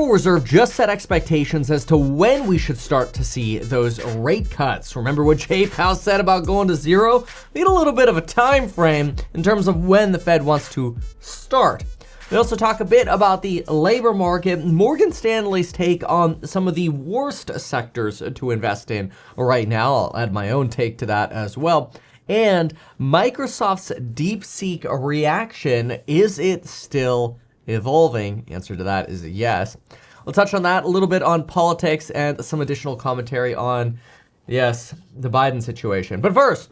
Federal Reserve just set expectations as to when we should start to see those rate cuts. Remember what Jay Powell said about going to zero? We need a little bit of a time frame in terms of when the Fed wants to start. We also talk a bit about the labor market, Morgan Stanley's take on some of the worst sectors to invest in right now. I'll add my own take to that as well. And Microsoft's DeepSeek reaction, is it still evolving? The answer to that is yes. We'll touch on that a little bit on politics and some additional commentary on, yes, the Biden situation. But first,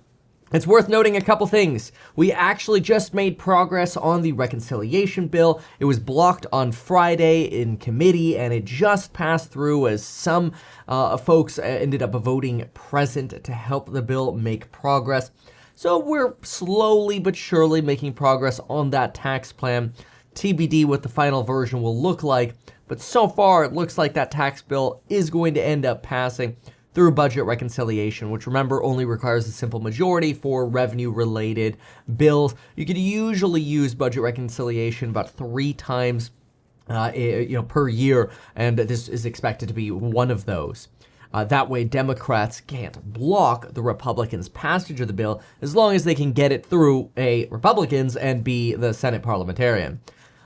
it's worth noting a couple things. We actually just made progress on the reconciliation bill. It was blocked on Friday in committee, and it just passed through as some folks ended up voting present to help the bill make progress. So we're slowly but surely making progress on that tax plan. TBD what the final version will look like, but so far it looks like that tax bill is going to end up passing through budget reconciliation, which remember only requires a simple majority for revenue-related bills. You could usually use budget reconciliation about 3 times per year, and this is expected to be one of those. That way, Democrats can't block the Republicans' passage of the bill as long as they can get it through Republicans and be the Senate parliamentarian.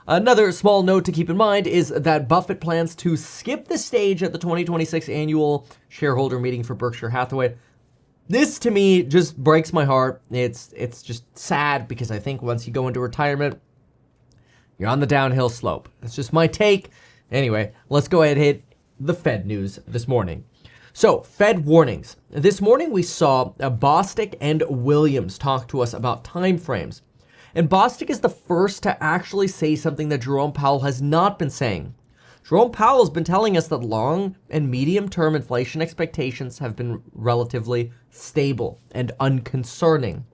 Another small note to keep in mind is that Buffett plans to skip the stage at the 2026 annual shareholder meeting for Berkshire Hathaway. This, to me, just breaks my heart. It's just sad because I think once you go into retirement, you're on the downhill slope. That's just my take. Anyway, let's go ahead and hit the Fed news this morning. So, Fed warnings. This morning we saw Bostic and Williams talk to us about timeframes. And Bostic is the first to actually say something that Jerome Powell has not been saying. Jerome Powell has been telling us that long and medium-term inflation expectations have been relatively stable and unconcerning.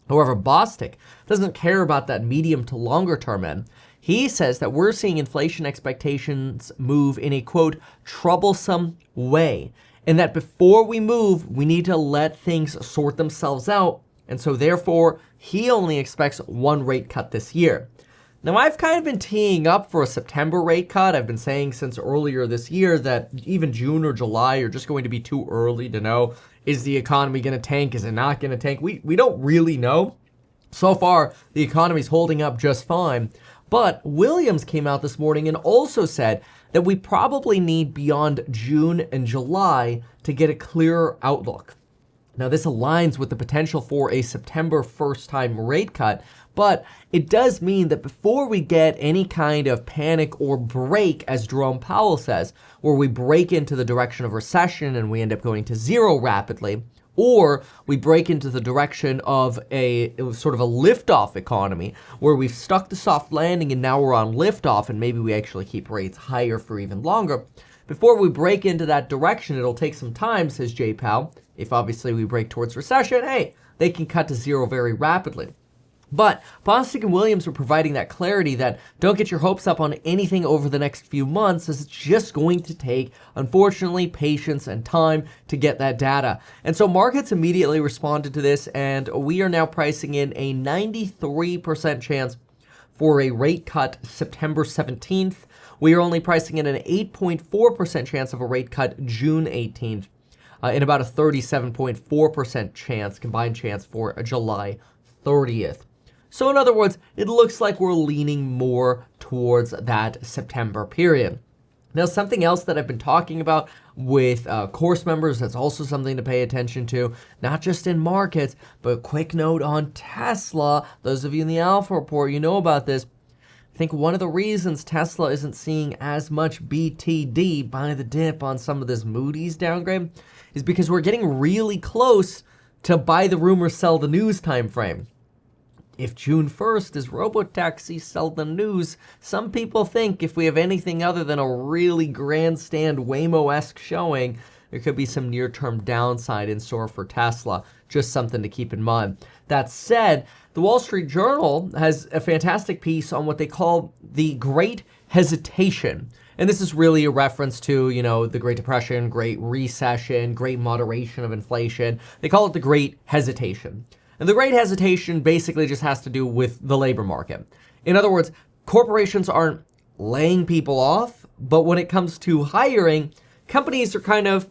However, Bostic doesn't care about that medium to longer term end. He says that we're seeing inflation expectations move in a, quote, troublesome way, and that before we move, we need to let things sort themselves out. And so therefore, he only expects 1 rate cut this year. Now, I've kind of been teeing up for a September rate cut. I've been saying since earlier this year that even June or July are just going to be too early to know. Is the economy going to tank? Is it not going to tank? We don't really know. So far, the economy's holding up just fine. But Williams came out this morning and also said that we probably need beyond June and July to get a clearer outlook. Now, this aligns with the potential for a September first-time rate cut, but it does mean that before we get any kind of panic or break, as Jerome Powell says, where we break into the direction of recession and we end up going to zero rapidly, or we break into the direction of a sort of a liftoff economy where we've stuck the soft landing and now we're on liftoff and maybe we actually keep rates higher for even longer. Before we break into that direction, it'll take some time, says Jay Powell. If obviously we break towards recession, hey, they can cut to zero very rapidly. But Bostic and Williams are providing that clarity that don't get your hopes up on anything over the next few months, as it's just going to take, unfortunately, patience and time to get that data. And so markets immediately responded to this, and we are now pricing in a 93% chance for a rate cut September 17th. We are only pricing in an 8.4% chance of a rate cut June 18th. And about a 37.4% chance, combined chance for a July 30th. So in other words, it looks like we're leaning more towards that September period. Now, something else that I've been talking about with course members, that's also something to pay attention to, not just in markets, but quick note on Tesla. Those of you in the Alpha Report, you know about this. I think one of the reasons Tesla isn't seeing as much BTD, buy the dip, on some of this Moody's downgrade is because we're getting really close to buy the rumor, sell the news time frame. If June 1st is robotaxi, sell the news, some people think if we have anything other than a really grandstand Waymo-esque showing, there could be some near-term downside in store for Tesla. Just something to keep in mind. That said, the Wall Street Journal has a fantastic piece on what they call the Great Hesitation. And this is really a reference to, the Great Depression, Great Recession, Great Moderation of inflation. They call it the Great Hesitation. And the Great Hesitation basically just has to do with the labor market. In other words, corporations aren't laying people off, But when it comes to hiring, companies are kind of,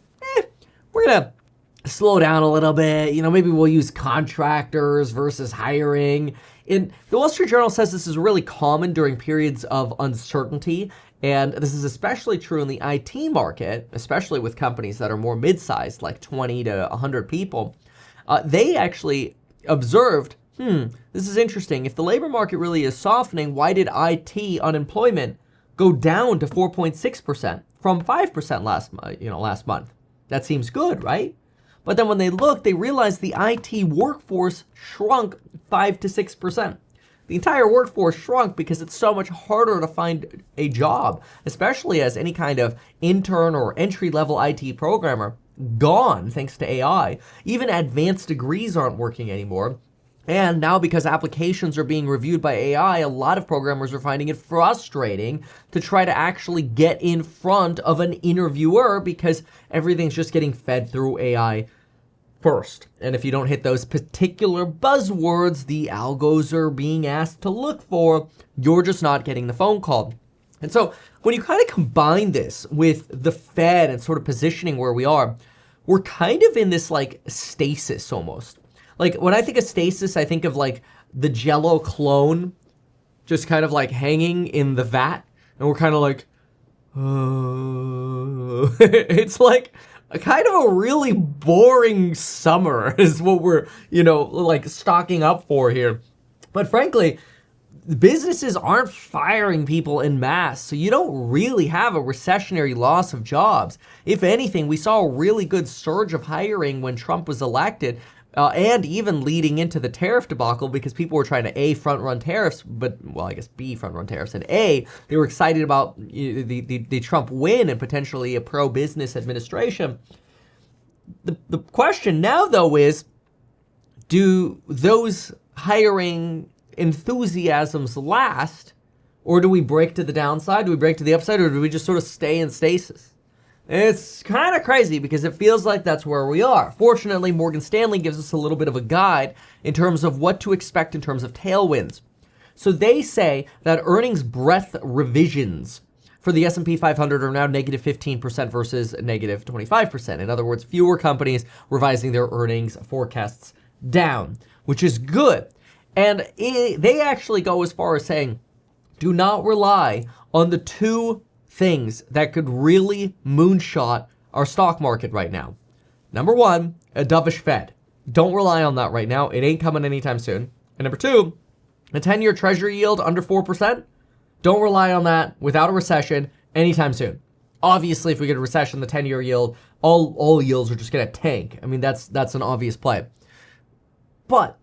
we're going to slow down a little bit. Maybe we'll use contractors versus hiring. And the Wall Street Journal says this is really common during periods of uncertainty. And this is especially true in the IT market, especially with companies that are more mid-sized, like 20 to 100 people. They actually observed, this is interesting. If the labor market really is softening, why did IT unemployment go down to 4.6% from 5% last month? That seems good, right? But then when they looked, they realized the IT workforce shrunk 5 to 6%. The entire workforce shrunk because it's so much harder to find a job, especially as any kind of intern or entry-level IT programmer gone thanks to AI. Even advanced degrees aren't working anymore. And now because applications are being reviewed by AI, a lot of programmers are finding it frustrating to try to actually get in front of an interviewer because everything's just getting fed through AI first. And if you don't hit those particular buzzwords the algos are being asked to look for, you're just not getting the phone call. And so when you kind of combine this with the Fed and sort of positioning where we are, we're kind of in this like stasis almost. Like when I think of stasis, I think of like the Jell-O clone just kind of like hanging in the vat. And we're kind of like, it's like a kind of a really boring summer is what we're, like stocking up for here. But frankly, businesses aren't firing people en masse, so you don't really have a recessionary loss of jobs. If anything, we saw a really good surge of hiring when Trump was elected, and even leading into the tariff debacle because people were trying to A, front-run tariffs, but, well, I guess B, front-run tariffs, and A, they were excited about the Trump win and potentially a pro-business administration. The question now, though, is do those hiring enthusiasms last, or do we break to the downside? Do we break to the upside, or do we just sort of stay in stasis? It's kind of crazy because it feels like that's where we are. Fortunately, Morgan Stanley gives us a little bit of a guide in terms of what to expect in terms of tailwinds. So they say that earnings breadth revisions for the S&P 500 are now negative 15% versus negative 25%. In other words, fewer companies revising their earnings forecasts down, which is good. And they actually go as far as saying, do not rely on the two things that could really moonshot our stock market right now. Number one, a dovish Fed. Don't rely on that right now. It ain't coming anytime soon. And number two, a 10-year treasury yield under 4%. Don't rely on that without a recession anytime soon. Obviously, if we get a recession, the 10-year yield, all yields are just going to tank. I mean, that's an obvious play. But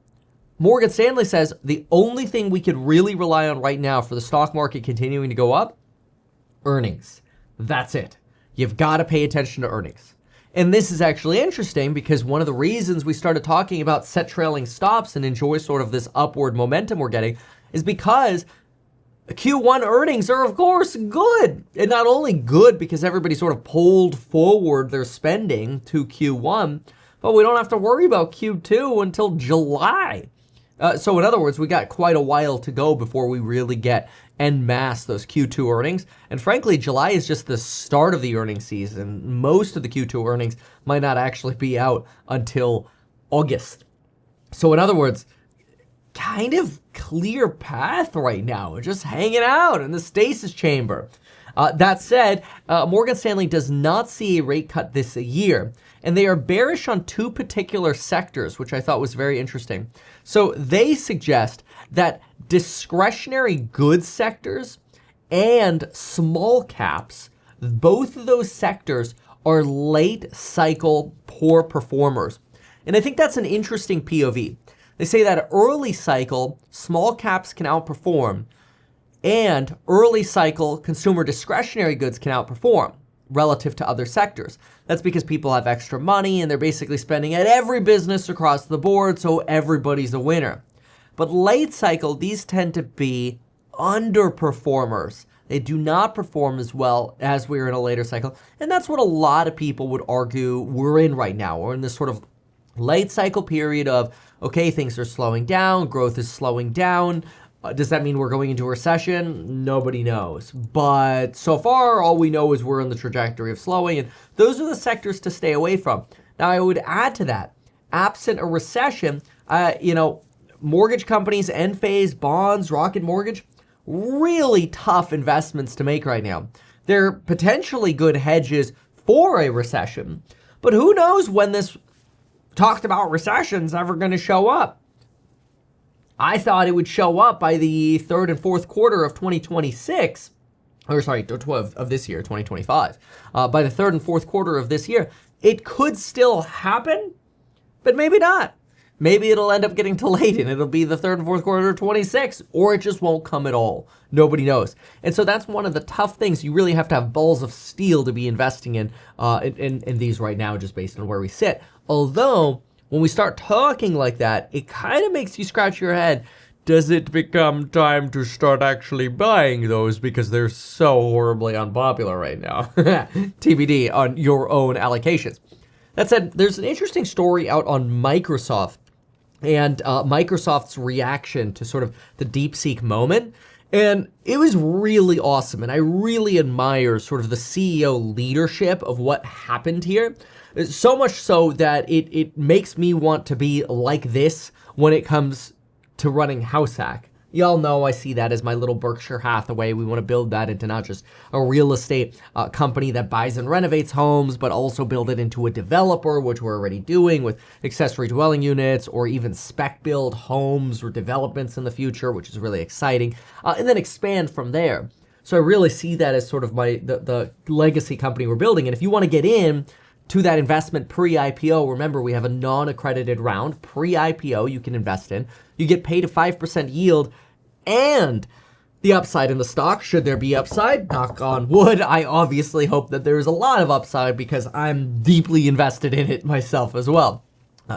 Morgan Stanley says the only thing we could really rely on right now for the stock market continuing to go up, earnings. That's it. You've got to pay attention to earnings. And this is actually interesting because one of the reasons we started talking about set trailing stops and enjoy sort of this upward momentum we're getting is because Q1 earnings are, of course, good. And not only good because everybody sort of pulled forward their spending to Q1, but we don't have to worry about Q2 until July. So in other words, we got quite a while to go before we really get en masse those Q2 earnings. And frankly, July is just the start of the earnings season. Most of the Q2 earnings might not actually be out until August. So in other words, kind of clear path right now. We're just hanging out in the stasis chamber. That said, Morgan Stanley does not see a rate cut this year, and they are bearish on two particular sectors, which I thought was very interesting. So they suggest that discretionary goods sectors and small caps, both of those sectors are late cycle poor performers. And I think that's an interesting POV. They say that early cycle, small caps can outperform, and early cycle consumer discretionary goods can outperform relative to other sectors. That's because people have extra money and they're basically spending at every business across the board, so everybody's a winner. But late cycle, these tend to be underperformers. They do not perform as well as we're in a later cycle. And that's what a lot of people would argue we're in right now. We're in this sort of late cycle period of, okay, things are slowing down, growth is slowing down, Does that mean we're going into a recession? Nobody knows. But so far, all we know is we're on the trajectory of slowing, and those are the sectors to stay away from. Now, I would add to that, absent a recession, mortgage companies, Enphase, bonds, Rocket Mortgage, really tough investments to make right now. They're potentially good hedges for a recession, but who knows when this talked about recession's ever going to show up. I thought it would show up by the third and fourth quarter of 2026, of this year, 2025. By the third and fourth quarter of this year, it could still happen, but maybe not. Maybe it'll end up getting delayed and it'll be the third and fourth quarter of 26, or it just won't come at all. Nobody knows. And so that's one of the tough things. You really have to have balls of steel to be investing in these right now, just based on where we sit. Although, when we start talking like that, it kind of makes you scratch your head. Does it become time to start actually buying those because they're so horribly unpopular right now? TBD on your own allocations. That said, there's an interesting story out on Microsoft and Microsoft's reaction to sort of the DeepSeek moment. And it was really awesome. And I really admire sort of the CEO leadership of what happened here. So much so that it makes me want to be like this when it comes to running House Hack. Y'all know I see that as my little Berkshire Hathaway. We want to build that into not just a real estate company that buys and renovates homes, but also build it into a developer, which we're already doing with accessory dwelling units, or even spec build homes or developments in the future, which is really exciting, and then expand from there. So I really see that as sort of the legacy company we're building. And if you want to get in to that investment pre-IPO, remember we have a non-accredited round pre-IPO you can invest in. You get paid a 5% yield and the upside in the stock, should there be upside, knock on wood. I obviously hope that there's a lot of upside because I'm deeply invested in it myself as well.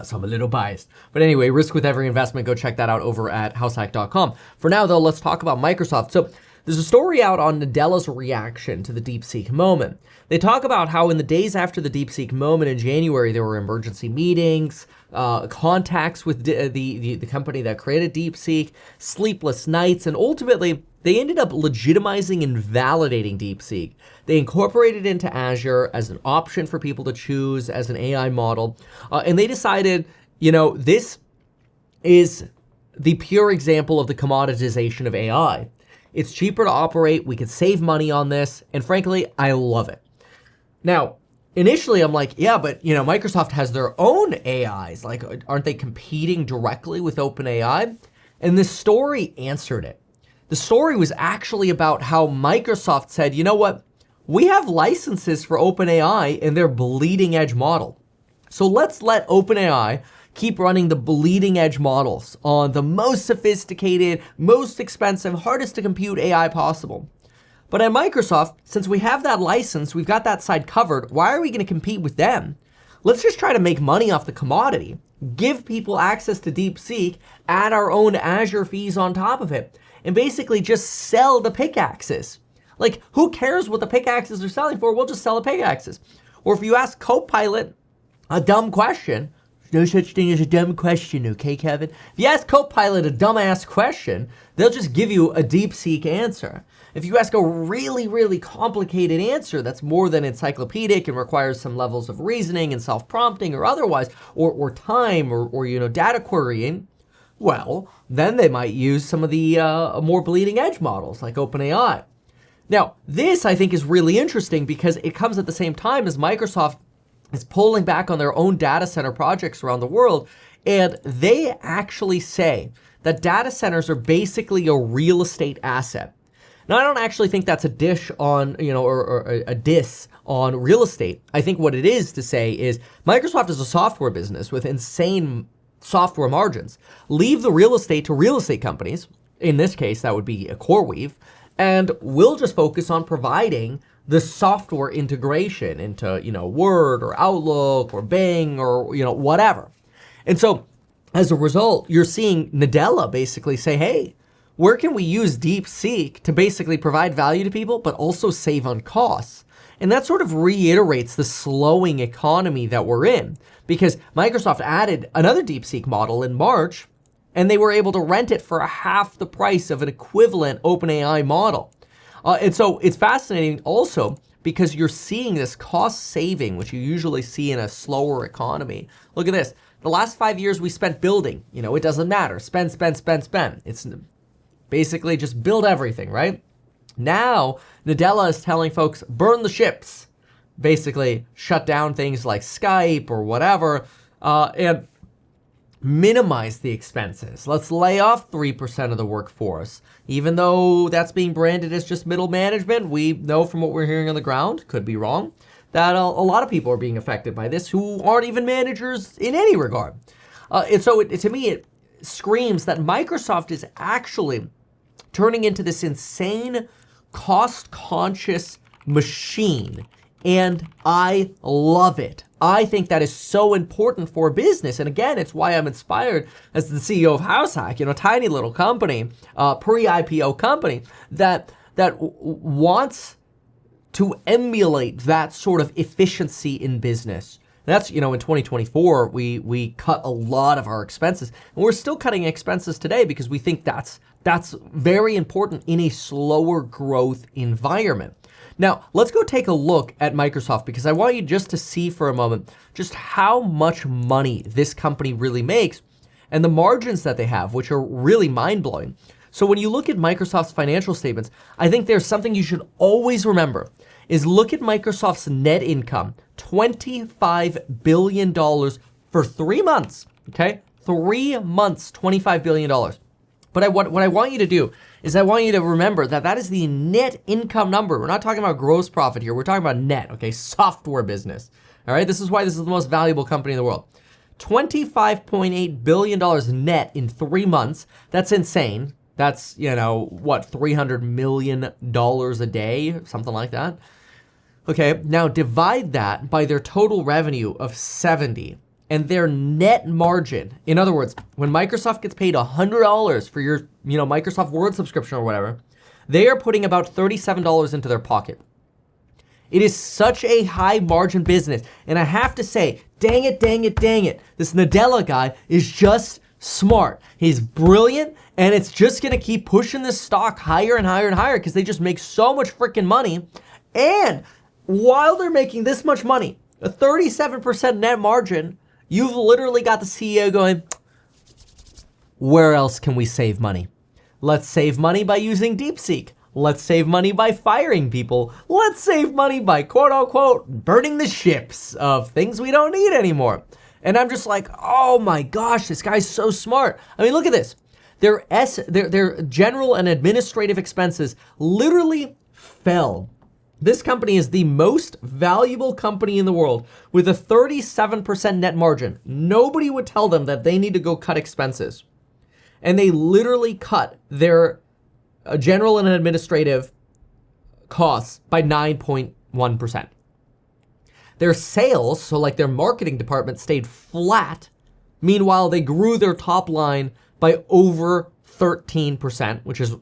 So I'm a little biased. But anyway, risk with every investment, go check that out over at househack.com. For now though, let's talk about Microsoft. So there's a story out on Nadella's reaction to the DeepSeek moment. They talk about how in the days after the DeepSeek moment in January, there were emergency meetings, contacts with the company that created DeepSeek, sleepless nights, and ultimately they ended up legitimizing and validating DeepSeek. They incorporated it into Azure as an option for people to choose as an AI model, and they decided, this is the pure example of the commoditization of AI. It's cheaper to operate, we could save money on this, and frankly, I love it. Now, initially I'm like, yeah, but Microsoft has their own AIs, like aren't they competing directly with OpenAI? And this story answered it. The story was actually about how Microsoft said, you know what, we have licenses for OpenAI and their bleeding edge model. So let's let OpenAI keep running the bleeding edge models on the most sophisticated, most expensive, hardest to compute AI possible. But at Microsoft, since we have that license, we've got that side covered, why are we going to compete with them? Let's just try to make money off the commodity, give people access to DeepSeek, add our own Azure fees on top of it, and basically just sell the pickaxes. Like, who cares what the pickaxes are selling for? We'll just sell the pickaxes. Or if you ask Copilot a dumb question, no such thing as a dumb question, okay, Kevin? If you ask Copilot a dumbass question, they'll just give you a DeepSeek answer. If you ask a really, really complicated answer that's more than encyclopedic and requires some levels of reasoning and self-prompting or otherwise, or time or data querying, well, then they might use some of the more bleeding edge models like OpenAI. Now, this I think is really interesting because it comes at the same time as Microsoft is pulling back on their own data center projects around the world, and they actually say that data centers are basically a real estate asset. Now, I don't actually think that's a dish on, or a diss on real estate. I think what it is to say is Microsoft is a software business with insane software margins. Leave the real estate to real estate companies. In this case, that would be a CoreWeave, and we'll just focus on providing the software integration into, Word or Outlook or Bing or, whatever. And so as a result, you're seeing Nadella basically say, hey, where can we use DeepSeek to basically provide value to people, but also save on costs? And that sort of reiterates the slowing economy that we're in because Microsoft added another DeepSeek model in March, and they were able to rent it for half the price of an equivalent OpenAI model. And so it's fascinating also because you're seeing this cost saving, which you usually see in a slower economy. Look at this. The last 5 years we spent building. It doesn't matter. Spend. It's basically just build everything, right? Now, Nadella is telling folks, burn the ships. Basically, shut down things like Skype or whatever, and minimize the expenses. Let's lay off 3% of the workforce. Even though that's being branded as just middle management, we know from what we're hearing on the ground, could be wrong, that a lot of people are being affected by this who aren't even managers in any regard. And so to me, it screams that Microsoft is actually turning into this insane, cost-conscious machine. And I love it. I think that is so important for business. And again, it's why I'm inspired as the CEO of HouseHack, a tiny little company, pre-IPO company that wants to emulate that sort of efficiency in business. That's, in 2024, we cut a lot of our expenses. And we're still cutting expenses today because we think that's very important in a slower growth environment. Now, let's go take a look at Microsoft because I want you just to see for a moment just how much money this company really makes and the margins that they have, which are really mind-blowing. So when you look at Microsoft's financial statements, I think there's something you should always remember is look at Microsoft's net income, $25 billion for 3 months, okay? 3 months, $25 billion. But what I want you to do is I want you to remember that is the net income number. We're not talking about gross profit here. We're talking about net, okay? Software business, all right? This is why this is the most valuable company in the world. $25.8 billion net in 3 months. That's insane. That's, $300 million a day, something like that. Okay, now divide that by their total revenue of 70 and their net margin. In other words, when Microsoft gets paid $100 for your, Microsoft Word subscription or whatever, they are putting about $37 into their pocket. It is such a high margin business. And I have to say, dang it. This Nadella guy is just smart. He's brilliant, and it's just gonna keep pushing this stock higher and higher and higher because they just make so much freaking money. And while they're making this much money, a 37% net margin, you've literally got the CEO going, where else can we save money? Let's save money by using DeepSeek. Let's save money by firing people. Let's save money by, quote unquote, burning the ships of things we don't need anymore. And I'm just like, oh my gosh, this guy's so smart. I mean, look at this. Their general and administrative expenses literally fell. This company is the most valuable company in the world with a 37% net margin. Nobody would tell them that they need to go cut expenses. And they literally cut their general and administrative costs by 9.1%. Their sales, so like their marketing department, stayed flat. Meanwhile, they grew their top line by over 13%, which is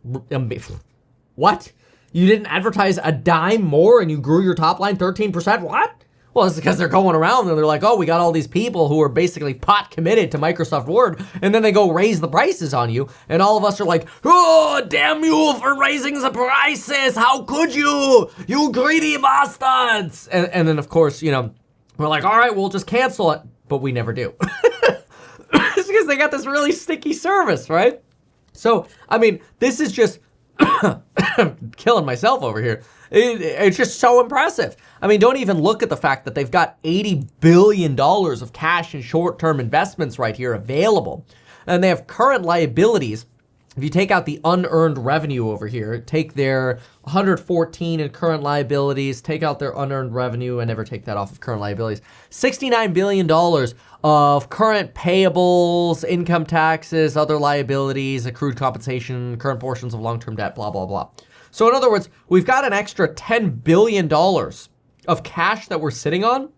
what? You didn't advertise a dime more and you grew your top line 13%? What? Well, it's because they're going around and they're like, oh, we got all these people who are basically pot committed to Microsoft Word, and then they go raise the prices on you, and all of us are like, oh, damn you for raising the prices! How could you? You greedy bastards! And then, of course, we're like, all right, we'll just cancel it, but we never do. It's because they got this really sticky service, right? So, I mean, this is just killing myself over here. It's just so impressive. I mean, don't even look at the fact that they've got $80 billion of cash and short-term investments right here available. And they have current liabilities. If you take out the unearned revenue over here, take their 114 in current liabilities, take out their unearned revenue, and never take that off of current liabilities. $69 billion of current payables, income taxes, other liabilities, accrued compensation, current portions of long-term debt, blah, blah, blah. So in other words, we've got an extra $10 billion of cash that we're sitting on,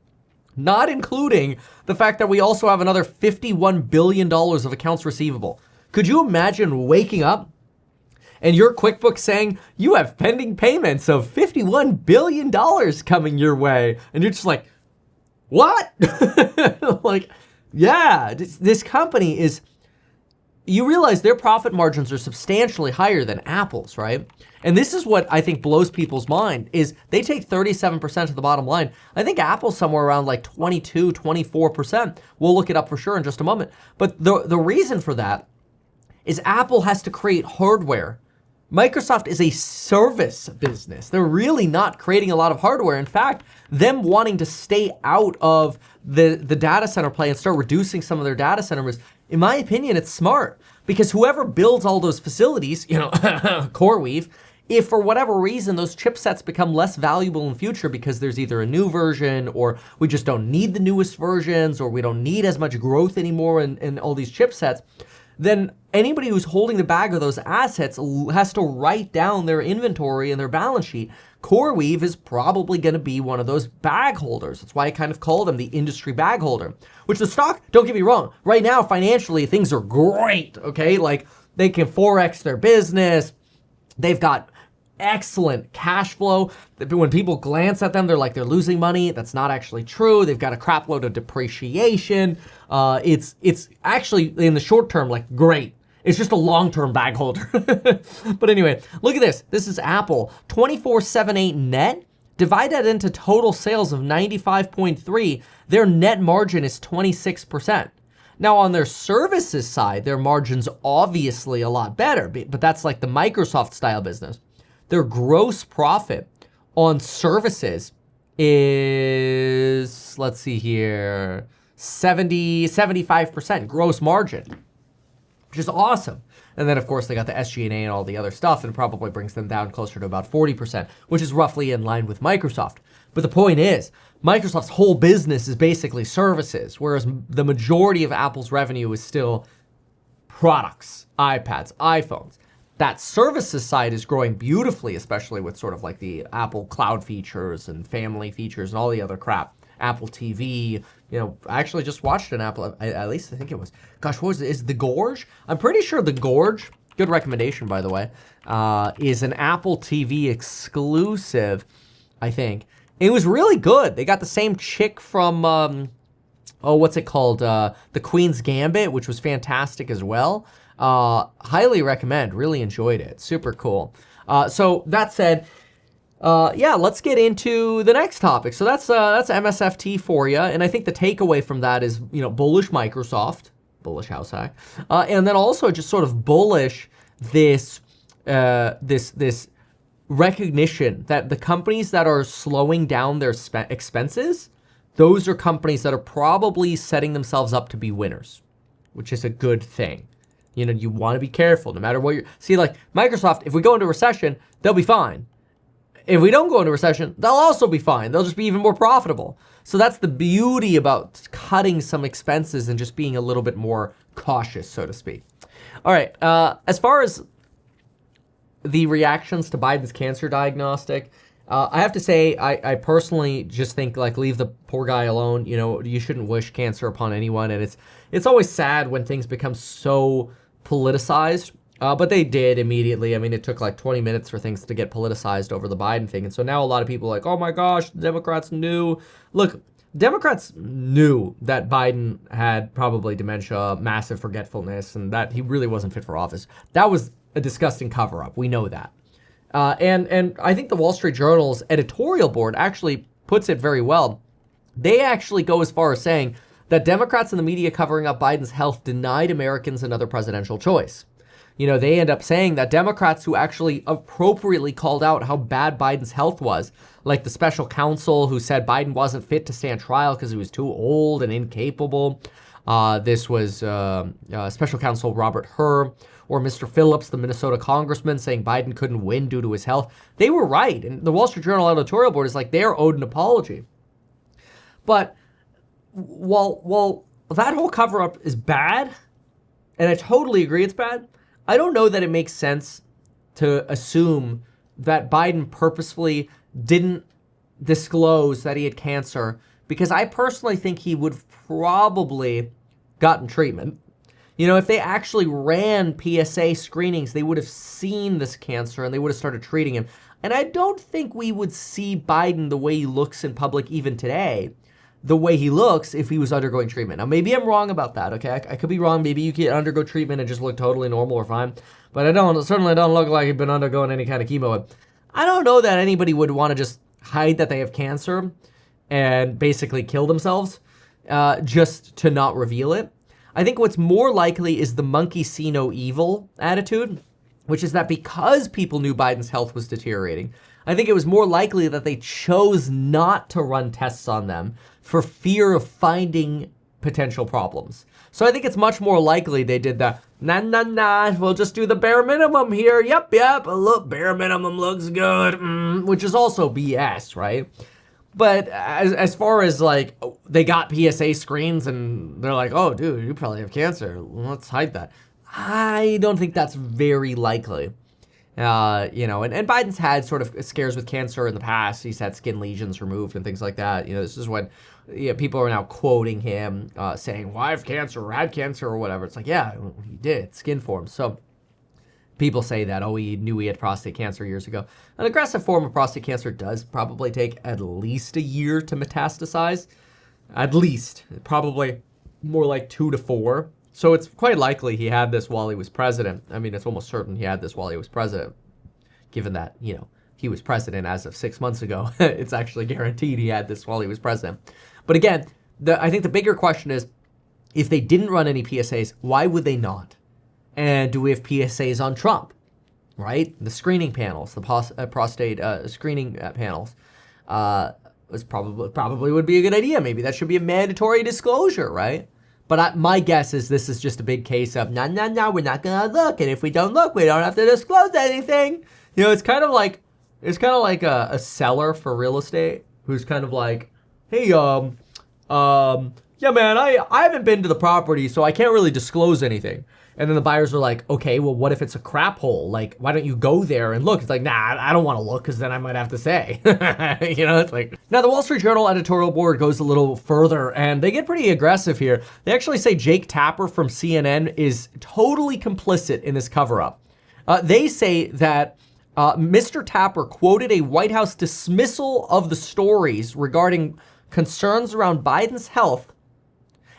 not including the fact that we also have another $51 billion of accounts receivable. Could you imagine waking up and your QuickBooks saying you have pending payments of $51 billion coming your way? And you're just like, what? Like, yeah, this company is you realize their profit margins are substantially higher than Apple's, right? And this is what I think blows people's mind is they take 37% of the bottom line. I think Apple's somewhere around like 22, 24%. We'll look it up for sure in just a moment. But the reason for that is Apple has to create hardware. Microsoft is a service business. They're really not creating a lot of hardware. In fact, them wanting to stay out of the data center play and start reducing some of their data center risk, in my opinion, it's smart because whoever builds all those facilities, CoreWeave, if for whatever reason those chipsets become less valuable in the future because there's either a new version or we just don't need the newest versions or we don't need as much growth anymore in all these chipsets, then anybody who's holding the bag of those assets has to write down their inventory and their balance sheet. CoreWeave is probably going to be one of those bag holders. That's why I kind of call them the industry bag holder, which the stock, don't get me wrong, right now financially things are great, okay? Like they can Forex their business. They've got excellent cash flow. When people glance at them, they're like they're losing money. That's not actually true. They've got a crap load of depreciation. It's actually in the short term like great. It's just a long-term bag holder. But anyway, look at this. This is Apple, 2478 net. Divide that into total sales of 95.3. Their net margin is 26%. Now on their services side, their margin's obviously a lot better, but that's like the Microsoft style business. Their gross profit on services is, let's see here, 75% gross margin, which is awesome. And then of course they got the SG&A and all the other stuff and probably brings them down closer to about 40%, which is roughly in line with Microsoft. But the point is, Microsoft's whole business is basically services, whereas the majority of Apple's revenue is still products, iPads, iPhones. That services side is growing beautifully, especially with sort of like the Apple Cloud features and family features and all the other crap. Apple TV, I actually just watched an Apple, at least I think it was, gosh, what was it? Is The Gorge? I'm pretty sure The Gorge, good recommendation by the way, is an Apple TV exclusive, I think. It was really good. They got the same chick from, what's it called? The Queen's Gambit, which was fantastic as well. Highly recommend, really enjoyed it. Super cool. So that said, let's get into the next topic. So that's MSFT for you. And I think the takeaway from that is, bullish Microsoft, bullish house hack. And then also just sort of bullish this recognition that the companies that are slowing down their expenses, those are companies that are probably setting themselves up to be winners, which is a good thing. You want to be careful no matter what you're... See, like Microsoft, if we go into recession, they'll be fine. If we don't go into recession, they'll also be fine. They'll just be even more profitable. So that's the beauty about cutting some expenses and just being a little bit more cautious, so to speak. All right, as far as the reactions to Biden's cancer diagnostic, I have to say, I personally just think, like, leave the poor guy alone. You shouldn't wish cancer upon anyone. And it's always sad when things become so politicized. But they did immediately. I mean, it took like 20 minutes for things to get politicized over the Biden thing. And so now a lot of people are like, oh my gosh, the Democrats knew. Look, Democrats knew that Biden had probably dementia, massive forgetfulness, and that he really wasn't fit for office. That was a disgusting cover-up. We know that. And I think the Wall Street Journal's editorial board actually puts it very well. They actually go as far as saying that Democrats and the media covering up Biden's health denied Americans another presidential choice. They end up saying that Democrats who actually appropriately called out how bad Biden's health was, like the special counsel who said Biden wasn't fit to stand trial because he was too old and incapable. This was special counsel Robert Hur, or Mr. Phillips, the Minnesota congressman, saying Biden couldn't win due to his health. They were right. And the Wall Street Journal editorial board is like, they're owed an apology. But while that whole cover-up is bad, and I totally agree it's bad, I don't know that it makes sense to assume that Biden purposefully didn't disclose that he had cancer, because I personally think he would have probably gotten treatment. If they actually ran PSA screenings, they would have seen this cancer and they would have started treating him. And I don't think we would see Biden the way he looks in public even today the way he looks if he was undergoing treatment. Now, maybe I'm wrong about that, okay? I could be wrong. Maybe you can undergo treatment and just look totally normal or fine. But certainly don't look like he'd been undergoing any kind of chemo. I don't know that anybody would want to just hide that they have cancer and basically kill themselves just to not reveal it. I think what's more likely is the monkey see no evil attitude, which is that because people knew Biden's health was deteriorating, I think it was more likely that they chose not to run tests on them for fear of finding potential problems. So I think it's much more likely they did the, nah, we'll just do the bare minimum here. Yep, look, bare minimum looks good, which is also BS, right? But as far as like, they got PSA screens and they're like, oh, dude, you probably have cancer. Let's hide that. I don't think that's very likely. And Biden's had sort of scares with cancer in the past. He's had skin lesions removed and things like that. This is when people are now quoting him saying, well, I have cancer or had cancer or whatever. It's like, yeah, he did, skin forms. So people say that, oh, he knew he had prostate cancer years ago. An aggressive form of prostate cancer does probably take at least a year to metastasize. At least, probably more like 2 to 4. So it's quite likely he had this while he was president. I mean, it's almost certain he had this while he was president, given that, he was president as of 6 months ago. It's actually guaranteed he had this while he was president. But again, I think the bigger question is, if they didn't run any PSAs, why would they not? And do we have PSAs on Trump, right? The screening panels, the prostate screening panels, was probably would be a good idea. Maybe that should be a mandatory disclosure, right? But my guess is this is just a big case of, no, we're not going to look. And if we don't look, we don't have to disclose anything. It's kind of like a seller for real estate who's kind of like, hey, yeah, man, I haven't been to the property, so I can't really disclose anything. And then the buyers are like, okay, well, what if it's a crap hole? Like, why don't you go there and look? It's like, nah, I don't want to look because then I might have to say. It's like. Now, the Wall Street Journal editorial board goes a little further, and they get pretty aggressive here. They actually say Jake Tapper from CNN is totally complicit in this cover-up. They say that Mr. Tapper quoted a White House dismissal of the stories regarding concerns around Biden's health,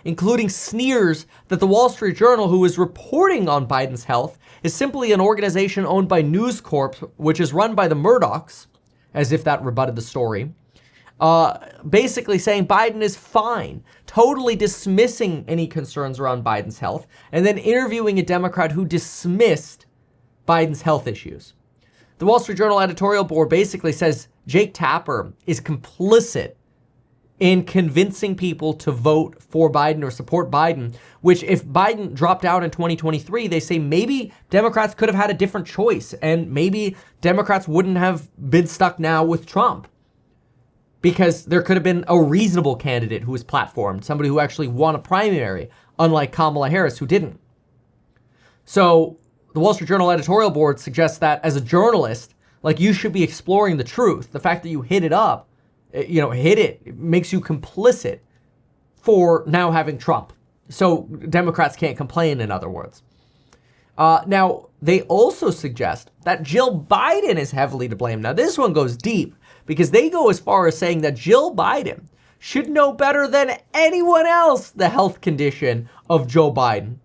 including sneers that the Wall Street Journal, who is reporting on Biden's health, is simply an organization owned by News Corp, which is run by the Murdochs, as if that rebutted the story, basically saying Biden is fine, totally dismissing any concerns around Biden's health, and then interviewing a Democrat who dismissed Biden's health issues. The Wall Street Journal editorial board basically says Jake Tapper is complicit in convincing people to vote for Biden or support Biden, which if Biden dropped out in 2023, they say maybe Democrats could have had a different choice and maybe Democrats wouldn't have been stuck now with Trump because there could have been a reasonable candidate who was platformed, somebody who actually won a primary, unlike Kamala Harris, who didn't. So the Wall Street Journal editorial board suggests that as a journalist, like you should be exploring the truth. The fact that you hit it makes you complicit for now having Trump. So Democrats can't complain, in other words. Now, they also suggest that Jill Biden is heavily to blame. Now, this one goes deep because they go as far as saying that Jill Biden should know better than anyone else the health condition of Joe Biden.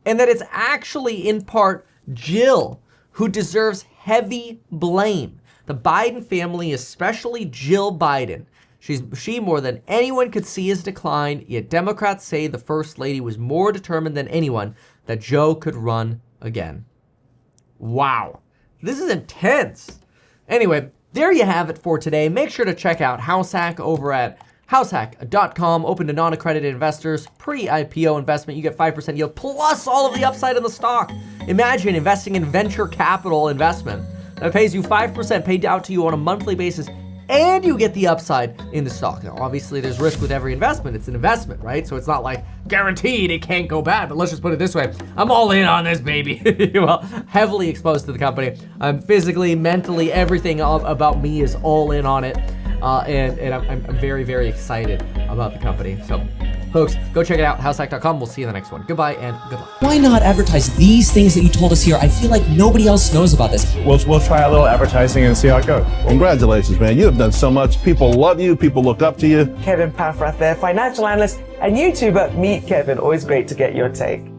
And that it's actually in part Jill who deserves heavy blame. The Biden family, especially Jill Biden, she more than anyone could see his decline, yet Democrats say the First Lady was more determined than anyone that Joe could run again. Wow. This is intense. Anyway, there you have it for today. Make sure to check out HouseHack over at househack.com, open to non-accredited investors, pre-IPO investment. You get 5% yield plus all of the upside in the stock. Imagine investing in venture capital investment that pays you 5% paid out to you on a monthly basis, and you get the upside in the stock. Now, obviously, there's risk with every investment. It's an investment, right? So it's not like guaranteed it can't go bad, but let's just put it this way. I'm all in on this, baby. Well, heavily exposed to the company. I'm physically, mentally, everything about me is all in on it. And I'm very, very excited about the company. So Folks, go check it out, househack.com. We'll see you in the next one. Goodbye and good luck. Why not advertise these things that you told us here? I feel like nobody else knows about this. We'll try a little advertising and see how it goes. Congratulations, man. You have done so much. People love you. People look up to you. Kevin Paffrath there, financial analyst and YouTuber. Meet Kevin. Always great to get your take.